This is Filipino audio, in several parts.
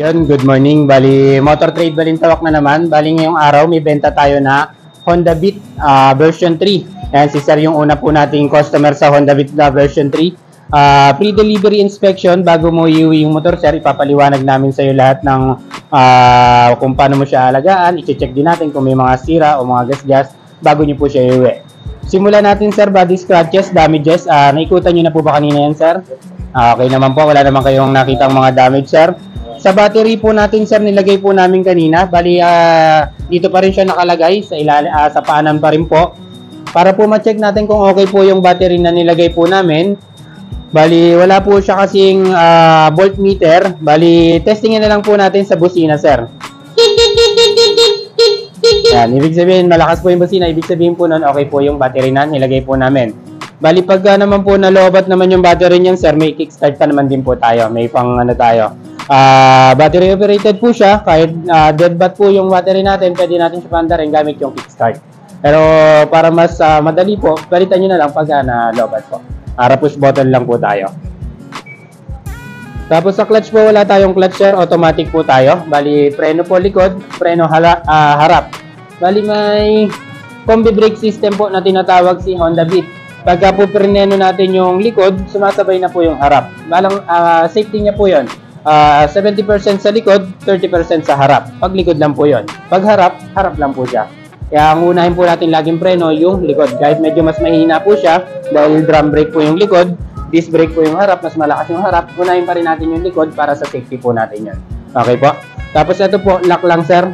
Yun, good morning. Bali, Motor Trade Balintawak na naman. Bali, ngayong araw may benta tayo na Honda Beat version 3. Ayan, si Sir yung una po nating customer sa Honda Beat version 3. Free delivery inspection bago mo iuwi yung motor, Sir. Ipapaliwanag namin sa iyo lahat ng kung paano mo siya alagaan. I-check din natin kung may mga sira o mga gas-gas bago nyo po siya iuwi. Simulan natin, Sir, body scratches, damages. Naikutan nyo na po ba kanina yan, Sir? Okay naman po, wala naman kayong nakitang mga damage, Sir. Sa battery po natin, Sir, nilagay po namin kanina. Bali, dito pa rin siya nakalagay sa paanan pa rin po. Para po ma-check natin kung okay po yung battery na nilagay po namin. Bali, wala po siya kasing voltmeter. Bali, testingin na lang po natin sa busina, Sir. Yan, ibig sabihin, malakas po yung busina. Ibig sabihin po nun, okay po yung battery na nilagay po namin. Bali, pag naman po nalobat naman yung battery niyan, Sir, may kickstart pa naman din po tayo. May pang tayo. Battery operated po siya. Kahit dead bat po yung battery natin, pwede natin siya paandarin gamit yung kickstart. Pero para mas madali po, palitan nyo na lang pag na-lobat po. Push button lang po tayo. Tapos sa clutch po, wala tayong clutch, Sir. Automatic po tayo. Bali, preno po likod, preno harap. Bali, may combi brake system po na tinatawag si Honda Beat. Pagka po preneno natin yung likod, sumasabay na po yung harap. Balang safety niya po yun. 70% sa likod, 30% sa harap. Pag likod lang po yun. Pag harap, harap lang po siya. Kaya ang unahin po natin laging preno yung likod. Kahit medyo mas mahina po siya, dahil drum brake po yung likod, disc brake po yung harap, mas malakas yung harap, unahin pa rin natin yung likod para sa safety po natin yun. Okay po? Tapos ito po, lock lang, Sir.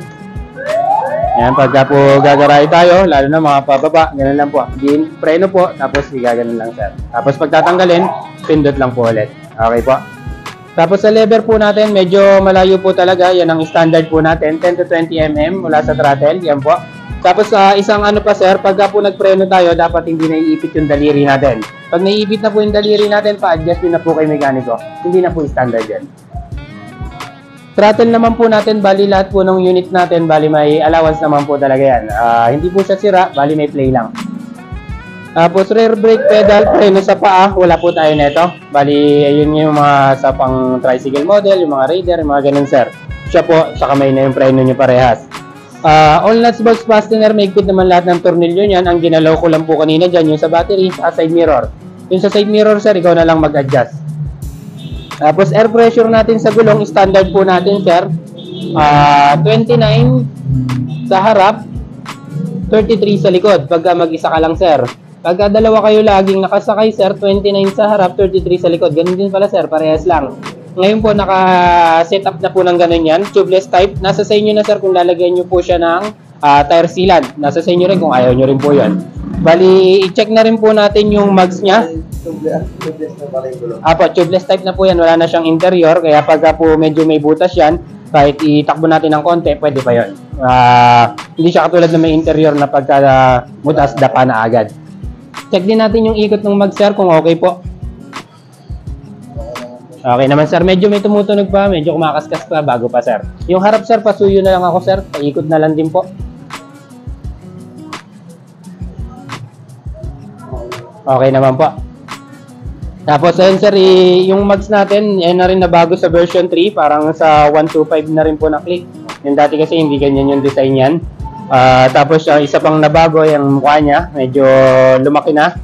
Ayan, pagka po gagaray tayo, lalo na mga pababa, ganun lang po. Preno po, tapos gaganon lang, Sir. Tapos pagtatanggalin, pindot lang po ulit. Okay po? Tapos sa lever po natin, medyo malayo po talaga. Yan ang standard po natin, 10 to 20 mm mula sa throttle. Yan po. Tapos isang ano pa, Sir, pagka po nagpreno tayo, dapat hindi naiipit yung daliri natin. Pag naiipit na po yung daliri natin, pa-adjust din na po kay mekaniko. Hindi na po standard yan. Throttle naman po natin, bali lahat po ng unit natin, bali may allowance naman po talaga yan. Hindi po siya sira, bali may play lang. Tapos rear brake pedal, preno sa paa, wala po tayo neto. Bali, ayun yung mga sa pang tricycle model, yung mga Raider, yung mga ganun, Sir. Siya po, sa kamay na yung preno nyo parehas. All nuts, bolts, fastener, maigpit naman lahat ng tornilyo niyan. Ang ginalaw ko lang po kanina dyan, yung sa battery, sa side mirror. Yung sa side mirror, Sir, ikaw na lang mag-adjust. Tapos air pressure natin sa gulong, standard po natin, Sir. 29 sa harap, 33 sa likod, pagka mag-isa ka lang, Sir. Pagka dalawa kayo laging nakasakay, Sir, 29 sa harap, 33 sa likod. Ganun din pala, Sir, parehas lang. Ngayon po, naka-set up na po ng ganun yan. Tubeless type. Nasa sa inyo na, Sir, kung lalagyan nyo po siya ng tire sealant. Nasa sa inyo rin kung ayaw nyo rin po yan. Bali, i-check na rin po natin yung mags niya. Tubeless na pala yung gulong. Tubeless type na po yan. Wala na siyang interior. Kaya pagka po medyo may butas yan, kahit itakbo natin ng konti, pwede pa yun. Hindi siya katulad na may interior na pagka butas, dapa na agad. Check din natin yung ikot ng mag, Sir, kung okay po. Okay naman, Sir. Medyo may tumutunog pa. Medyo kumakaskas pa bago pa, Sir. Yung harap, Sir, pasuyo na lang ako, Sir. Paikot na lang din po. Okay naman po. Tapos, ayun, Sir, yung mags natin, yan na rin na bago sa version 3. Parang sa 125 na rin po na click. Yung dati kasi hindi ganyan yung design yan. Tapos isa pang nabago yung mukha niya, medyo lumaki na.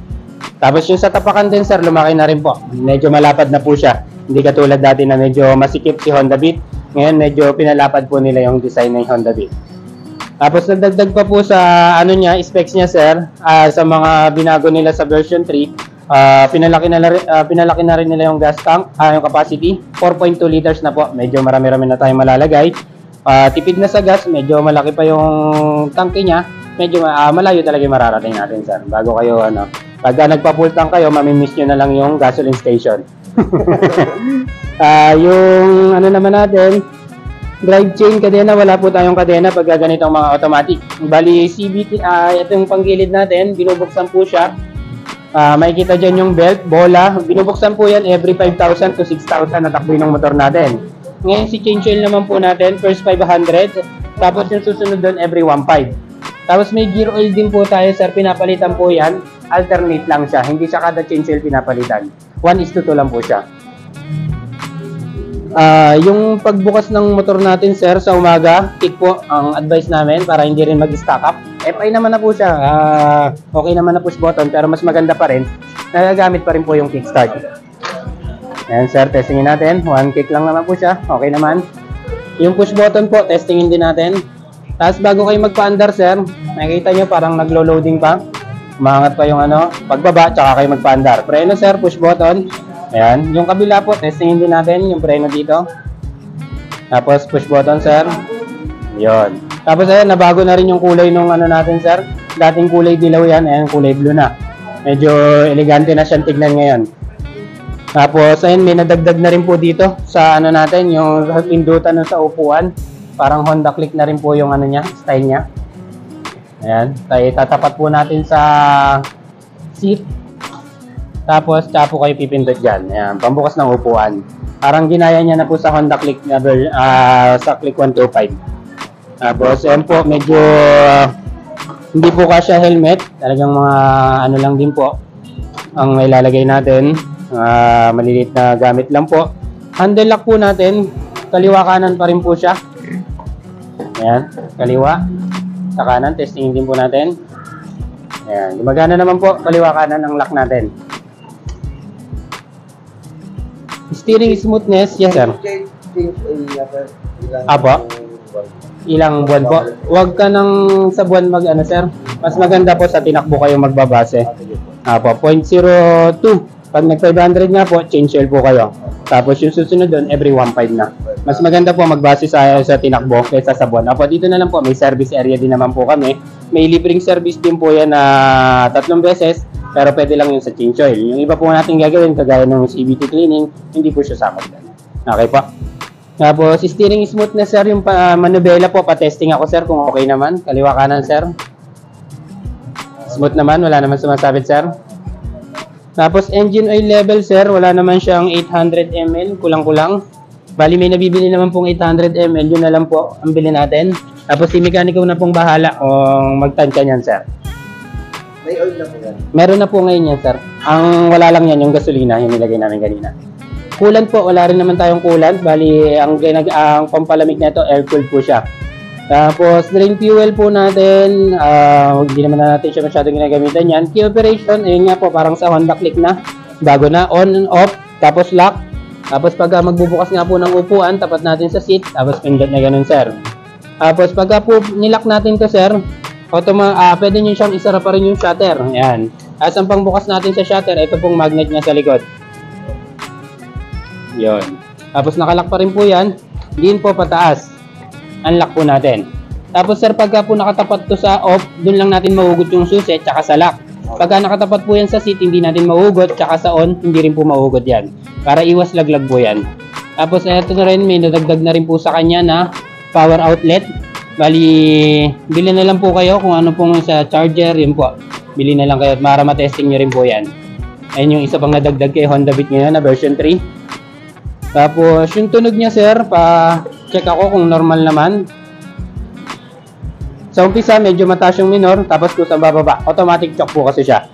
Tapos yung sa tapakan din, Sir, lumaki na rin po. Medyo malapad na po siya. Hindi katulad dati na medyo masikip si Honda Beat. Ngayon medyo pinalapad po nila yung design ng Honda Beat. Tapos nagdagdag pa po sa specs niya, Sir, sa mga binago nila sa version 3. Pinalaki na rin nila yung gas tank, yung capacity, 4.2 liters na po. Medyo marami-rami na tayong malalagay. Tipid na sa gas, medyo malaki pa yung tangke niya. Medyo malayo talaga yung mararating natin, Sir. Bago kayo, pagka nagpa-full tank kayo, mamimiss nyo na lang yung gasoline station. Yung naman natin, drive chain, kadena, wala po tayong kadena pagka ganitong mga automatic. Bali, CVT, ito yung panggilid natin, binubuksan po siya. Makikita dyan yung belt, bola. Binubuksan po yan every 5,000 to 6,000 na takboy ng motor natin. Ngayon si change oil naman po natin, first 500, tapos yung susunod doon every 1.5. Tapos may gear oil din po tayo, Sir, pinapalitan po yan, alternate lang siya, hindi siya kada change oil pinapalitan. 1:2 lang po siya. Yung pagbukas ng motor natin, sir, sa umaga, kick po ang advice namin para hindi rin mag-stack up. FI naman na po siya. Okay naman na push button, pero mas maganda pa rin. Nagagamit pa rin po yung kickstart. Ayan, sir, testingin natin. One kick lang naman po siya. Okay naman. Yung push button po, testingin din natin. Tapos bago kayo magpa-andar, sir, nakikita nyo parang naglo-loading pa. Umangat pa yung pagbaba, tsaka kayo magpa-andar. Preno, sir, push button. Ayan. Yung kabila po, testingin din natin yung preno dito. Tapos push button, sir. Yun. Tapos ayan, nabago na rin yung kulay nung natin, sir. Dating kulay dilaw yan, ayan, kulay blue na. Medyo elegante na siyang tignan ngayon. Tapos ayun, may nadagdag na rin po dito sa natin, yung pindutan sa upuan. Parang Honda Click na rin po yung niya, style niya. Ayan. Tayo tatapat po natin sa seat. Tapos, tsaka po kayo pipindot dyan. Ayan, pambukas ng upuan. Parang ginaya niya na po sa Honda Click, sa Click 125. Tapos, ayan po, medyo hindi po kasya helmet. Talagang mga lang din po ang ilalagay natin. Maliliit na gamit lang po. Handle lock po natin. Kaliwa kanan pa rin po siya. Ayan, kaliwa. Sa kanan, testingin din po natin. Ayan, gumagana naman po. Kaliwa kanan ang lock natin. Steering smoothness, yes sir. Apo? Ilang buwan po? Huwag ka nang sa buwan sir. Mas maganda po sa tinakbo kayo magbabase. Apo, 0.02. Pag nag-500 nga po, change oil po kayo. Tapos yung susunod doon, every 1.5 na. Mas maganda po magbase sa tinakbo kaysa sa buwan. Apo, dito na lang po, may service area din naman po kami. May libreng service din po yan na 3 beses. Pero pwede lang yung sa change oil. Yung iba po natin gagawin, kagaya ng CVT cleaning, hindi po siya sakot. Okay po. Tapos, steering smoothness, sir, yung manubela po, pa-testing ako, sir, kung okay naman. Kaliwa kanan, sir. Smooth naman, wala naman sumasabit, sir. Tapos, engine oil level, sir, wala naman siyang 800 ml, kulang-kulang. Bali, may nabibili naman pong 800 ml, yun na lang po ang bilhin natin. Tapos, si mekaniko na pong bahala kung magtansya niyan, sir. May oil na po yan. Meron na po ngayon yan, sir. Ang wala lang yan, yung gasolina, yung nilagay namin kanina. Coolant po, wala rin naman tayong coolant. Bali, ang pampalamig na ito, air-cooled po siya. Tapos, drain fuel po natin, hindi naman natin siya masyadong ginagamitan yan. Key operation, ayun nga po, parang sa Honda Click na. Bago na, on and off, tapos lock. Tapos, pag magbubukas nga po ng upuan, tapat natin sa seat, tapos pindot na ganun, sir. Tapos, pagka po nilock natin to, sir, pwede nyo siyang isara pa rin yung shutter. Ayan. As ang pangbukas natin sa shutter, ito pong magnet niya sa likod. Yun. Tapos nakalock pa rin po yan. Din po pataas. Unlock po natin. Tapos sir, pagka po nakatapat to sa off, dun lang natin mahugot yung susi, tsaka sa lock. Pagka nakatapat po yan sa seat, hindi natin mahugot, tsaka sa on, hindi rin po mahugot yan. Para iwas laglag po yan. Tapos ito na rin, may nadagdag na rin po sa kanya na power outlet. Bali, bili na lang po kayo kung ano pong sa charger, yun po. Bili na lang kayo para matesting nyo rin po yan. Ayun yung isa pang nadagdag kay Honda Beat ngayon na version 3. Tapos, yung tunog niya, sir, pa-check ako kung normal naman. Sa umpisa, medyo mataas yung minor, tapos kung sa bababa, automatic choke po kasi siya.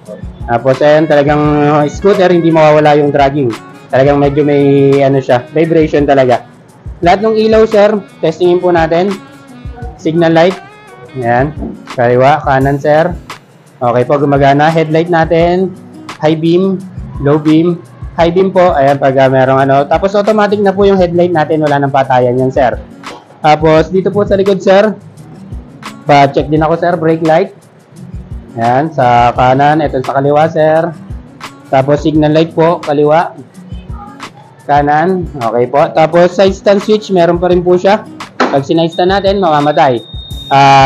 Tapos, ayun, talagang scooter, hindi mawawala yung dragging. Talagang medyo may, siya, vibration talaga. Lahat ng ilaw, sir, testingin po natin. Signal light. Ayan. Kaliwa, kanan, sir. Okay po, gumagana. Headlight natin. High beam, low beam. High beam po. Ayan, pag merong Tapos automatic na po yung headlight natin. Wala nang patayan yan, sir. Tapos, dito po sa likod, sir. Pa-check din ako, sir. Brake light. Ayan, sa kanan. Ito sa kaliwa, sir. Tapos, signal light po. Kaliwa. Kanan. Okay po. Tapos, side stand switch. Meron pa rin po siya. Pag sinide stand natin, mamamatay.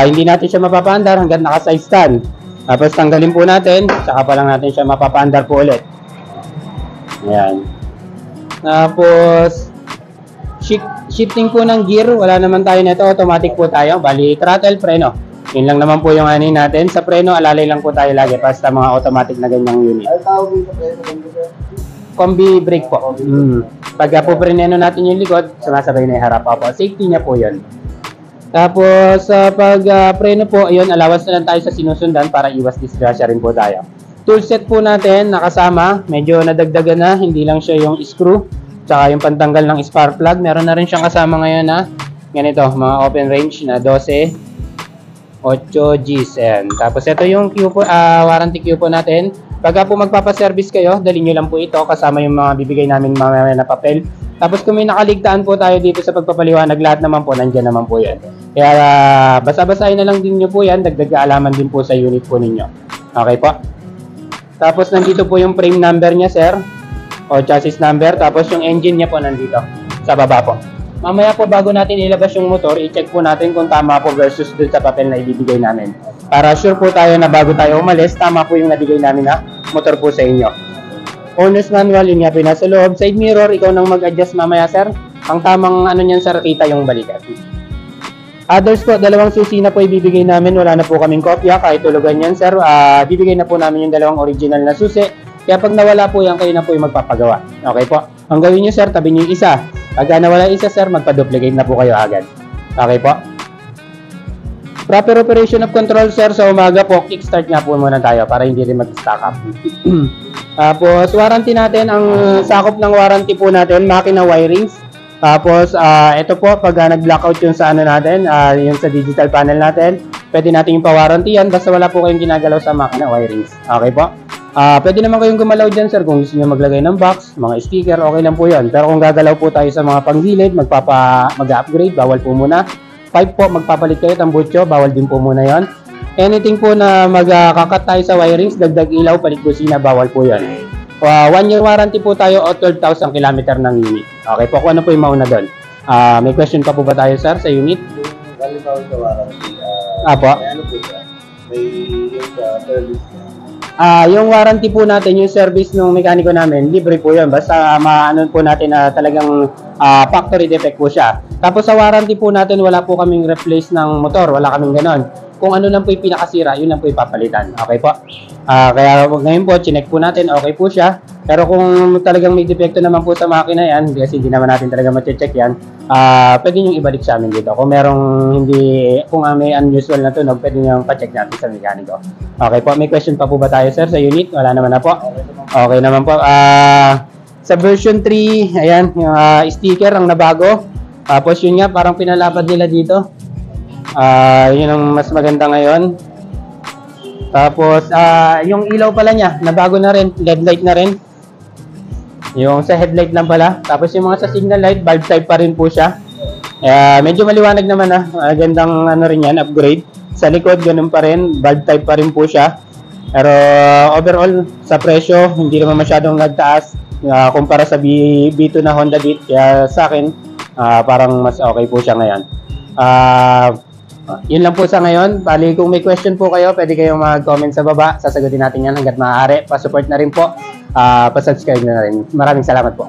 Hindi natin siya mapapaandar hanggang naka-side stand. Tapos tanggalin po natin, saka pa lang natin siya mapapaandar po ulit. Ayan. Tapos, shifting po ng gear, wala naman tayo nito, automatic po tayo. Bali, throttle, preno. Yun lang naman po yung natin. Sa preno, alalay lang po tayo lagi, basta mga automatic na ganyang unit. Ay, tawag yung preno. Combi brake po. Pagka po preneno natin yung likod, sumasabay na yung harap po. Safety niya po yun. Tapos, pag preno po, ayun, allowance na lang tayo sa sinusundan para iwas disgrasya rin po tayo. Toolset po natin, nakasama. Medyo nadagdagan na, hindi lang siya yung screw. Tsaka yung pantanggal ng spark plug. Meron na rin siyang kasama ngayon na ganito, mga open range na 12, 8 Gs. Ayan. Tapos ito yung warranty queue po natin. Pagka po magpapaservice kayo, dali nyo lang po ito kasama yung mga bibigay namin mamaya na papel. Tapos kung may nakaligtaan po tayo dito sa pagpapaliwanag, lahat naman po, nandyan naman po yan. Kaya basa-basahin na lang din nyo po yan, dagdag kaalaman din po sa unit po ninyo. Okay po? Tapos nandito po yung frame number niya, sir, o chassis number. Tapos yung engine niya po nandito, sa baba po. Mamaya po bago natin ilabas yung motor, i-check po natin kung tama po versus dun sa papel na ibibigay namin. Para sure po tayo na bago tayo umalis, tama po yung nabigay namin na motor po sa inyo. Owner's manual, yun nga po nasa loob. Side mirror, ikaw nang mag-adjust mamaya, sir. Ang tamang ano niyan, sir, kita yung balikat. Others po, dalawang susi na po ibibigay namin. Wala na po kaming kopya, kahit tulugan yan, sir. Bibigay na po namin yung dalawang original na susi. Kaya pag nawala po yan, kayo na po yung magpapagawa. Okay po? Ang gawin nyo, sir, tabi nyo yung isa. Pag nawala isa, sir, magpa-duplicate na po kayo agad. Okay po? Proper operation of control, sir. Sa umaga po, kickstart nga po muna tayo para hindi rin mag-stack up. Tapos, warranty natin, ang sakop ng warranty po natin, makina wirings. Tapos, ito po, pag nag-blackout yung sa ano natin, yung sa digital panel natin, pwede natin yung pa-warranty yan, basta wala po kayong ginagalaw sa makina wirings. Okay po? Pwede naman kayong gumalaw dyan, sir, kung gusto nyo maglagay ng box, mga sticker, okay lang po yan. Pero kung gagalaw po tayo sa mga panggilid, mag-upgrade, bawal po muna. Pipe po, magpapalit kayo, tambutso, bawal din po muna yon. Anything po na magkakat tayo sa wirings, dagdag ilaw, palit kusina, bawal po yan. 1 year warranty po tayo o 12,000 km ng unit. Okay po, kung ano po yung mauna doon. May question pa po ba tayo, sir, sa unit? Halimbawa sa warranty, Apo. may ano po siya? May yung service niya. Yung warranty po natin, yung service ng mekaniko namin, libre po yun. Basta maano po natin na talagang factory defect po siya. Tapos sa warranty po natin, wala po kaming replace ng motor. Wala kaming ganon. Kung ano lang po yung pinakasira, yun lang po ipapalitan. Okay po? Kaya ngayon po, chinek po natin, okay po siya. Pero kung talagang may defecto naman po sa makina yan, kasi hindi naman natin talaga mache-check yan, pwede nyo ibalik sa amin dito. Kung merong kung may unusual na tunog, pwede nyo pa-check natin sa mekaniko. Okay po, may question pa po ba tayo, sir, sa unit? Wala naman na po. Okay naman po. Sa version 3, ayan, yung sticker ang nabago. Tapos yun nga, parang pinalapad nila dito. Yun ang mas maganda ngayon. Tapos, yung ilaw pala niya, nabago na rin. LED light na rin. Yung sa headlight lang pala. Tapos yung mga sa signal light, bulb type pa rin po siya. Medyo maliwanag naman gandang ano rin yan, upgrade. Sa likod, ganun pa rin. Bulb type pa rin po siya. Pero overall, sa presyo, hindi naman masyadong nagtaas kumpara sa B2 na Honda Beat. Kaya sa akin, parang mas okay po siya ngayon. Yun lang po sa ngayon. Bali, kung may question po kayo, pwede kayong mag-comment sa baba. Sasagutin natin yan hanggat maaari. Pa-support na rin po. Pa-subscribe na rin. Maraming salamat po.